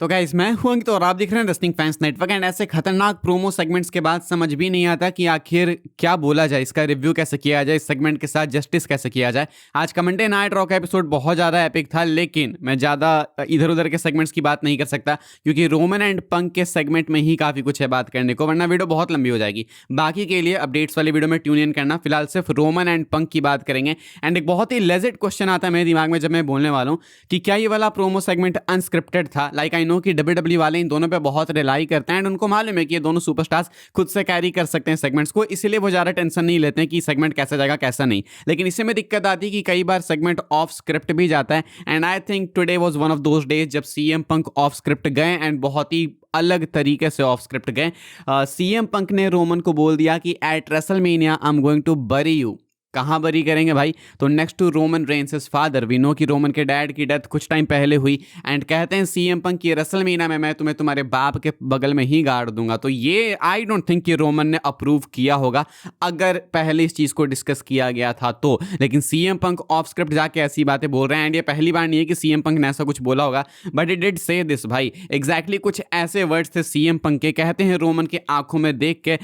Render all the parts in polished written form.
तो गाइस मैं हूं अंकित और आप देख रहे हैं रेसलिंग फैंस नेटवर्क। एंड ऐसे खतरनाक प्रोमो सेगमेंट्स के बाद समझ भी नहीं आता कि आखिर क्या बोला जाए, इसका रिव्यू कैसे किया जाए, इस सेगमेंट के साथ जस्टिस कैसे किया जाए। आज का मंडे नाइट रॉ का एपिसोड बहुत ज़्यादा एपिक था, लेकिन मैं ज़्यादा इधर उधर के सेगमेंट्स की बात नहीं कर सकता क्योंकि रोमन एंड पंक के सेगमेंट में ही काफ़ी कुछ है बात करने को, वरना वीडियो बहुत लंबी हो जाएगी। बाकी के लिए अपडेट्स वाली वीडियो में ट्यून इन करना, फिलहाल सिर्फ रोमन एंड पंक की बात करेंगे। एंड एक बहुत ही लेजिट क्वेश्चन आता है मेरे दिमाग में जब मैं बोलने वाला हूँ कि क्या ये वाला प्रोमो सेगमेंट अनस्क्रिप्टेड था। लाइक आई नो कि डब्ल्यूडब्ल्यूई वाले इन दोनों पे बहुत रिलाई करते हैं एंड उनको मालूम है कि ये दोनों सुपरस्टार्स खुद से कैरी कर सकते हैं सेगमेंट्स को, इसीलिए वो ज़्यादा टेंशन नहीं लेते हैं कि सेगमेंट कैसा जाएगा कैसा नहीं। लेकिन इससे में दिक्कत आती है कि कई बार सेगमेंट ऑफ स्क्रिप्ट भी जाता है। And I think today was one of those days जब सीएम पंक ऑफ स्क्रिप्ट गए एंड बहुत ही अलग तरीके से ऑफ स्क्रिप्ट गए। सीएम पंक ने रोमन को बोल दिया कि at WrestleMania I am going to bury you. कहाँ बरी करेंगे भाई? तो next to Roman Reigns father. We know कि रोमन के डैड की डेथ कुछ टाइम पहले हुई एंड कहते हैं सीएम पंक की रेसलमेनिया में मैं तुम्हें तुम्हारे बाप के बगल में ही गाड़ दूंगा। तो ये आई डोंट थिंक कि रोमन ने अप्रूव किया होगा अगर पहले इस चीज़ को डिस्कस किया गया था तो। लेकिन सीएम पंक ऑफ स्क्रिप्ट जाके ऐसी बातें बोल रहे हैं एंड ये पहली बार नहीं है कि सीएम पंक ने ऐसा कुछ बोला होगा, बट इट डिड से दिस भाई। एग्जैक्टली कुछ ऐसे वर्ड्स थे सीएम पंक के। कहते हैं रोमन के आंखों में देख के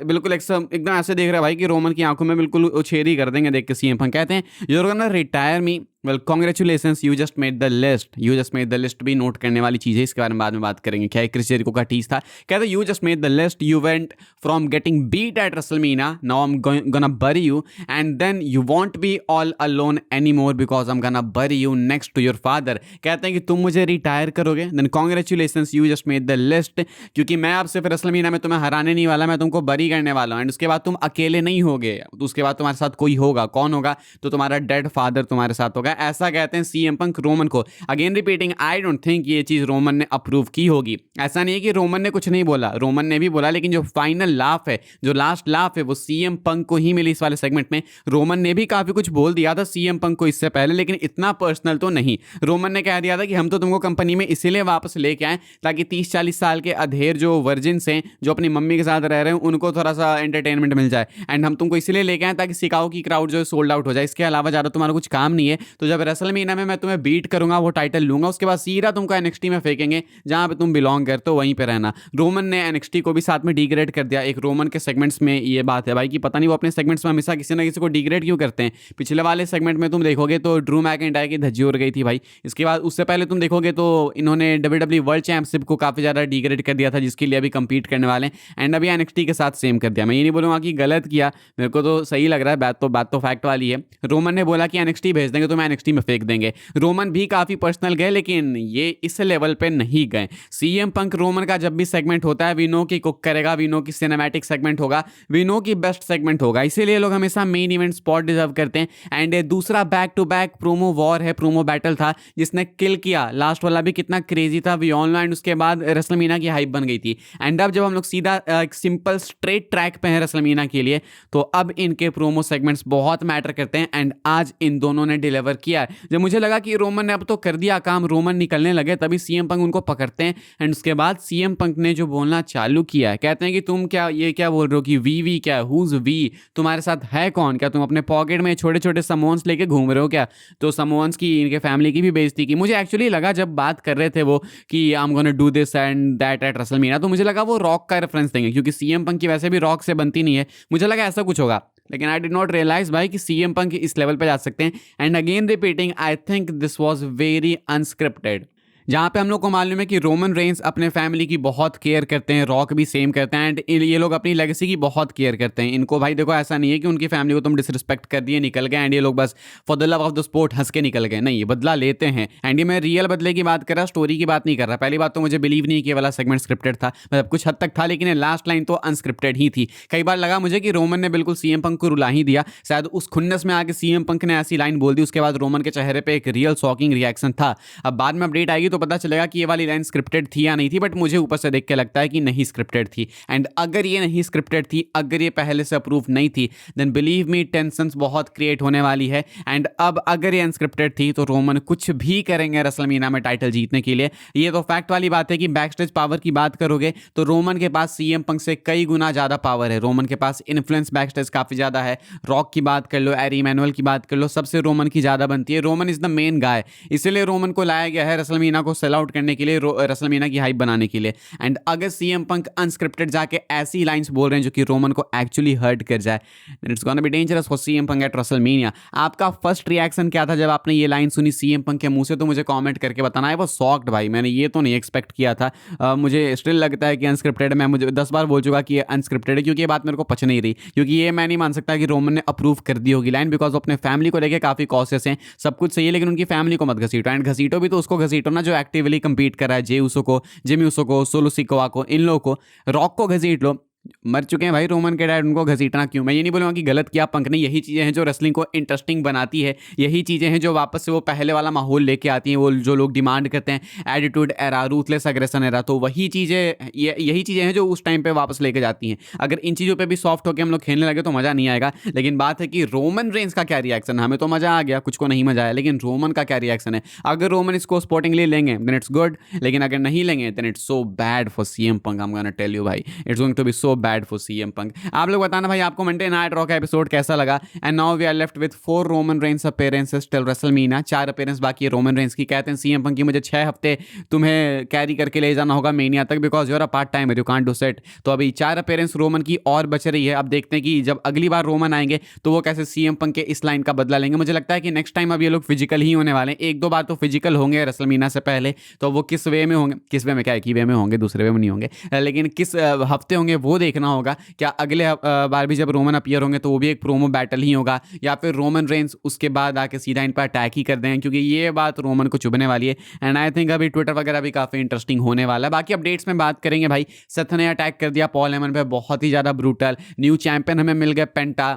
बिल्कुल एकदम ऐसे देख रहा है भाई कि रोमन की आंखों में बिल्कुल उछेरी कर देंगे देख के। सीएम पंक कहते हैं you are gonna retire me. Well congratulations, you just made the list. You just made the list भी नोट करने वाली चीज़ है, इसके बारे में बाद में बात करेंगे। क्या क्रिस जेरिको का टीज था, कहते you just made the list, you went from getting beat at WrestleMania, now I am gonna bury you and then you won't be all alone any more because I am gonna bury you next to your father. कहते हैं कि तुम मुझे retire करोगे, then congratulations you just made the list, क्योंकि मैं अब सिर्फ रेसलमेनिया में तुम्हें हराने नहीं वाला, मैं तुमको बरी करने वाला हूँ। एंड उसके बाद तुम अकेले नहीं होगे, तो उसके बाद तुम्हारे साथ कोई होगा। कौन होगा? तो तुम्हारा डेड फादर तुम्हारे साथ होगा। ऐसा कहते हैं सीएम पंक रोमन को। Again repeating, I don't think ये चीज रोमन ने अप्रूव की होगी। ऐसा नहीं है कि रोमन ने कुछ नहीं बोला, रोमन ने भी बोला, लेकिन जो फाइनल लाफ है, जो लास्ट लाफ है, वो सीएम पंक को ही मिली इस वाले सेगमेंट में। रोमन ने भी काफी कुछ बोल दिया था सीएम पंक को इससे पहले, लेकिन इतना पर्सनल तो नहीं। रोमन ने कह दिया था कि हम तो तुमको कंपनी में इसीलिए वापस लेके आए ताकि 30-40 साल के अधेर जो वर्जिन्स हैं, जो अपनी मम्मी के साथ रह रहे हैं, उनको थोड़ा सा एंटरटेनमेंट मिल जाए। एंड हम तुमको इसलिए लेके आए ताकि सिकागो की क्राउड जो है सोल्ड आउट हो जाए। इसके अलावा ज़्यादा तुम्हारा कुछ काम नहीं है। तो जब रेसलमेनिया में मैं तुम्हें बीट करूंगा, वो टाइटल लूंगा, उसके बाद सीधा तुमको एनएक्सटी में फेंकेंगे जहां पे तुम बिलोंग करते हो, वहीं पे रहना। रोमन ने एनएक्सटी को भी साथ में डिग्रेड कर दिया। एक रोमन के सेगमेंट्स में ये बात है भाई कि पता नहीं वो अपने सेगमेंट्स में हमेशा किसी ना किसी को डिग्रेड क्यों करते हैं। पिछले वाले सेगमेंट में तुम देखोगे तो ड्रू मैकिंटायर की धज्जी उड़ गई थी भाई। इसके बाद उससे पहले तुम देखोगे तो इन्होंने डब्ल्यूडब्ल्यूई वर्ल्ड चैंपियनशिप को काफी ज्यादा डिग्रेड कर दिया था, जिसके लिए अभी कंपीट करने वाले हैं। एंड अभी एनएक्सटी के साथ सेम कर दिया। मैं ये नहीं बोलूंगा कि गलत किया, मेरे को तो सही लग रहा है। बात तो फैक्ट वाली है। रोमन ने बोला कि एनएक्सटी भेज देंगे तो मैं एनएक्सटी में फेंक देंगे। रोमन भी काफी पर्सनल गए, लेकिन ये इस लेवल पे नहीं गए। सीएम पंक रोमन का जब भी सेगमेंट होता है, वी नो कि कुक करेगा, वी नो कि सिनेमैटिक सेगमेंट होगा, वी नो कि बेस्ट सेगमेंट होगा, इसीलिए लोग हमेशा मेन इवेंट स्पॉट डिजर्व करते हैं। एंड दूसरा back to back promo war है, प्रोमो बैटल था जिसने किल किया। लास्ट वाला भी कितना क्रेजी था, वी ऑल नो। एंड उसके बाद रेसलमेनिया की हाइप बन गई थी। एंड अब जब हम लोग सीधा एक सिंपल स्ट्रेट ट्रैक पे हैं रेसलमेनिया के लिए, तो अब इनके प्रोमो सेगमेंट्स बहुत मैटर करते हैं। एंड आज इन दोनों ने डिलीवर किया है। जब मुझे लगा कि रोमन ने अब तो कर दिया काम, रोमन निकलने लगे, तभी सीएम पंक उनको पकड़ते हैं। एंड उसके बाद सीएम पंक ने जो बोलना चालू किया है, कहते हैं कि तुम क्या ये क्या बोल रहे हो कि वी क्या, हुज वी, तुम्हारे साथ है कौन? क्या तुम अपने पॉकेट में छोटे छोटे समोन्स लेके घूम रहे हो क्या? तो समोन्स की, इनके फैमिली की भी बेइज्जती की। मुझे एक्चुअली लगा जब बात कर रहे थे वो कि आई am gonna do this and that at WrestleMania, तो मुझे लगा वो रॉक का रेफरेंस देंगे, क्योंकि सीएम पंक की वैसे भी रॉक से बनती नहीं है। मुझे लगा ऐसा कुछ होगा, लेकिन आई डिड नॉट रियलाइज भाई कि सीएम पंक इस लेवल पे जा सकते हैं। And again repeating, I think this was very unscripted. जहाँ पे हम लोग को मालूम है कि रोमन रेंस अपने फैमिली की बहुत केयर करते हैं, रॉक भी सेम करते हैं, एंड ये लोग अपनी लेगेसी की बहुत केयर करते हैं। इनको भाई देखो, ऐसा नहीं है कि उनकी फैमिली को तुम डिसरिस्पेक्ट कर दिए निकल गए एंड ये लोग बस for the love of the sport हंस के निकल गए। नहीं, ये बदला लेते हैं। एंड ये मैं रियल बदले की बात कर रहा, स्टोरी की बात नहीं कर रहा। पहली बात तो मुझे बिलीव नहीं कि ये वाला सेगमेंट स्क्रिप्टेड था, मतलब कुछ हद तक था, लेकिन लास्ट लाइन तो अनस्क्रिप्टेड ही थी। कई बार लगा मुझे कि रोमन ने बिल्कुल सीएम पंक को रुला ही दिया, शायद उस खुन्नस में आके सीएम पंक ने ऐसी लाइन बोल दी, उसके बाद रोमन के चेहरे पे एक रियल शॉकिंग रिएक्शन था। अब बाद में अपडेट आएगी तो पता चलेगा कि ये वाली लाइन स्क्रिप्टेड थी या नहीं थी, बट मुझे ऊपर से देख के लगता है कि नहीं स्क्रिप्टेड थी। एंड अगर ये नहीं स्क्रिप्टेड थी, अगर ये पहले से अप्रूव नहीं थी, देन बिलीव मी टेंशंस बहुत क्रिएट होने वाली है। एंड अब अगर ये अनस्क्रिप्टेड थी तो रोमन कुछ भी करेंगे रेसलमेनिया में टाइटल जीतने के लिए। ये तो फैक्ट वाली बात है कि बैकस्टेज पावर की बात करोगे तो रोमन के पास सीएम पंक से कई गुना ज्यादा पावर है। रोमन के पास इन्फ्लुएंस बैकस्टेज काफी ज्यादा है। रॉक की बात कर लो, एरी मैनुअल की बात कर लो, सबसे रोमन की ज्यादा बनती है। Roman is the main guy, इसलिए रोमन को लाया गया है रेसलमेनिया को सेल आउट करने के लिए, रेसलमेनिया की हाइप बनाने के लिए। एंड अगर सीएम पंक अनस्क्रिप्टेड जाके ऐसी लाइंस बोल रहे हैं जो कि रोमन को एक्चुअली हर्ट कर जाए, it's gonna be dangerous for CM punk eight WrestleMania. आपका फर्स्ट रिएक्शन क्या था जब आपने ये लाइन सुनी सीएम पंक के मुंह से? तो मुझे कमेंट करके बताना है। वो सॉक्ड भाई, मैंने ये तो नहीं एक्सपेक्ट किया था। मुझे स्टिल लगता है कि अनस्क्रिप्टेड, मैं मुझे 10 बार बोल चुका कि ये अनस्क्रिप्टेड है, क्योंकि ये बात मेरे को पच नहीं रही। क्योंकि ये मैं नहीं मान सकता कि रोमन ने अप्रूव कर दी होगी लाइन, बिकॉज वो अपने फैमिली को लेकर काफी कॉशियस हैं। सब कुछ सही है, लेकिन उनकी फैमिली को मत घसीटो। एंड घसीटो भी तो उसको घसीटो ना जो एक्टिवली कंपीट कर रहा है, जे उसो को, जिमी उसो को, सोलो सिकोवा को, इन लोगों को। रॉक को घसीट लो, मर चुके हैं भाई रोमन के डैड, उनको घसीटना क्यों? मैं ये नहीं बोलूँगा कि गलत किया पंक ने, यही चीज़ें हैं जो रेसलिंग को इंटरेस्टिंग बनाती है, यही चीज़ें हैं जो वापस से वो पहले वाला माहौल लेके आती हैं, वो जो लोग डिमांड करते हैं, attitude era, ruthless aggression era. तो वही चीज़ें, यही चीज़ें हैं जो उस टाइम पे वापस लेके जाती हैं। अगर इन चीज़ों पे भी सॉफ्ट होकर हम लोग खेलने लगे तो मज़ा नहीं आएगा। लेकिन बात है कि रोमन रेंस का क्या रिएक्शन है? हमें तो मज़ा आ गया, कुछ को नहीं मज़ा आया, लेकिन रोमन का क्या रिएक्शन है? अगर रोमन इसको स्पोर्टिंगली लेंगे देन इट्स गुड, लेकिन अगर नहीं लेंगे then it's so bad for CM Punk. I am gonna tell you भाई, it's going to be so bad for CM Punk. आप लोग बताना भाई आपको मंडे नाइट रॉ का एपिसोड कैसा लगा। And now we are left with 4 Roman Reigns appearances till WrestleMania. 4 appearance बाकी है रोमन रेंस की। कहते हैं सीएम पंक की मुझे 6 हफ्ते तुम्हें कैरी करके ले जाना होगा मेनिया तक, because you're a part timer, you can't do set. तो अभी 4 अपीयरेंस रोमन की और बच रही है। अब देखते हैं कि जब अगली बार रोमन आएंगे तो वो कैसे सीएम पंक के इस लाइन का बदला लेंगे। मुझे लगता है कि नेक्स्ट टाइम अब ये लोग फिजिकल ही होने वाले हैं। 1-2 बार तो फिजिकल होंगे रेसलमेनिया से पहले, तो वो किस वे में होंगे, किस वे में क्या, एक ही वे में होंगे, दूसरे वे में नहीं होंगे, लेकिन किस हफ्ते होंगे वो देखना होगा। क्या अगले बार भी जब रोमन अपीयर होंगे तो वो भी एक प्रोमो बैटल ही होगा, या फिर रोमन रेंस उसके बाद आके सीधा इन पर अटैक ही कर दें? क्योंकि ये बात रोमन को चुभने वाली है। एंड आई थिंक अभी ट्विटर वगैरह भी काफ़ी इंटरेस्टिंग होने वाला है। बाकी अपडेट्स में बात करेंगे भाई। सेथ ने अटैक कर दिया पॉल हेमन पे, बहुत ही ज़्यादा ब्रूटल। न्यू चैंपियन हमें मिल गए पेंटा।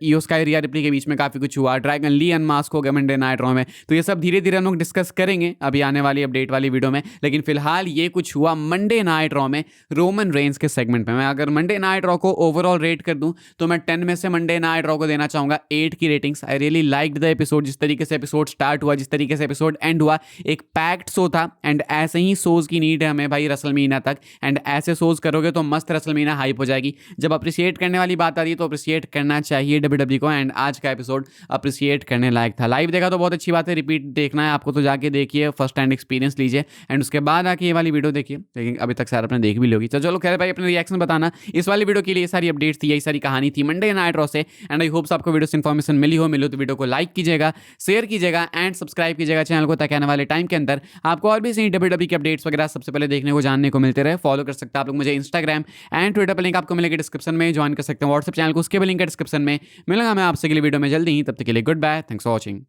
ईओ स्काई, रिया रिप्ली के बीच में काफ़ी कुछ हुआ। ड्रैगन ली अनमास्क हो गए मंडे नाइट रॉ में। तो ये सब धीरे धीरे हम लोग डिस्कस करेंगे अभी आने वाली अपडेट वाली वीडियो में। लेकिन फिलहाल ये कुछ हुआ मंडे नाइट रॉ में रोमन रेंस के सेगमेंट में। मैं अगर मंडे नाइट रॉ को ओवरऑल रेट कर दूं तो मैं 10 में से मंडे नाइट रॉ को देना चाहूंगा 8 की ratings. I really liked the episode. जिस तरीके से एपिसोड स्टार्ट हुआ, जिस तरीके से एपिसोड एंड हुआ, एक पैक्ड शो था। एंड ऐसे ही शोज की नीड है हमें भाई रेसलमेनिया तक। एंड ऐसे शोज करोगे तो मस्त रेसलमेनिया हाइप हो जाएगी। जब अप्रिशिएट करने वाली बात आ रही है तो अप्रिशिएट करना चाहिए डब्ल्यूडब्ल्यूई को। एंड आज का एपिसोड अप्रिशिएट करने लायक था। लाइव देखा तो बहुत अच्छी बात है, रिपीट देखना है आपको तो जाके देखिए, फर्स्ट हैंड एक्सपीरियंस लीजिए, एंड उसके बाद आके ये वाली वीडियो देखिए। लेकिन अभी तक सारा आपने देख भी लोगी। तो चलो खैर भाई, अपने रिएक्शन बताना इस वाली वीडियो के लिए। सारी अपडेट्स थी, यही सारी कहानी थी मंडे नाइट रॉ से। एंड आई होप्स आपको वीडियो से इन्फॉर्मेशन मिली हो तो वीडियो को लाइक कीजिएगा, शेयर कीजिएगा एंड सब्सक्राइब कीजिएगा चैनल को, ताकि आने वाले टाइम के अंदर आपको और भी सही डब्ल्यूडब्ल्यूई के अपडेट्स वगैरह सबसे पहले देखने को, जानने को मिलते रहे। फॉलो कर सकते हैं आप लोग मुझे इंस्टाग्राम एंड ट्विटर पर, लिंक आपको मिलेगा डिस्क्रिप्शन में। ज्वाइन कर सकते हैं व्हाट्सएप चैनल को, उसके भी लिंक है डिस्क्रिप्शन में। मिलूंगा मैं आपसे अगली वीडियो में जल्दी ही, तब तक के लिए goodbye, thanks for watching.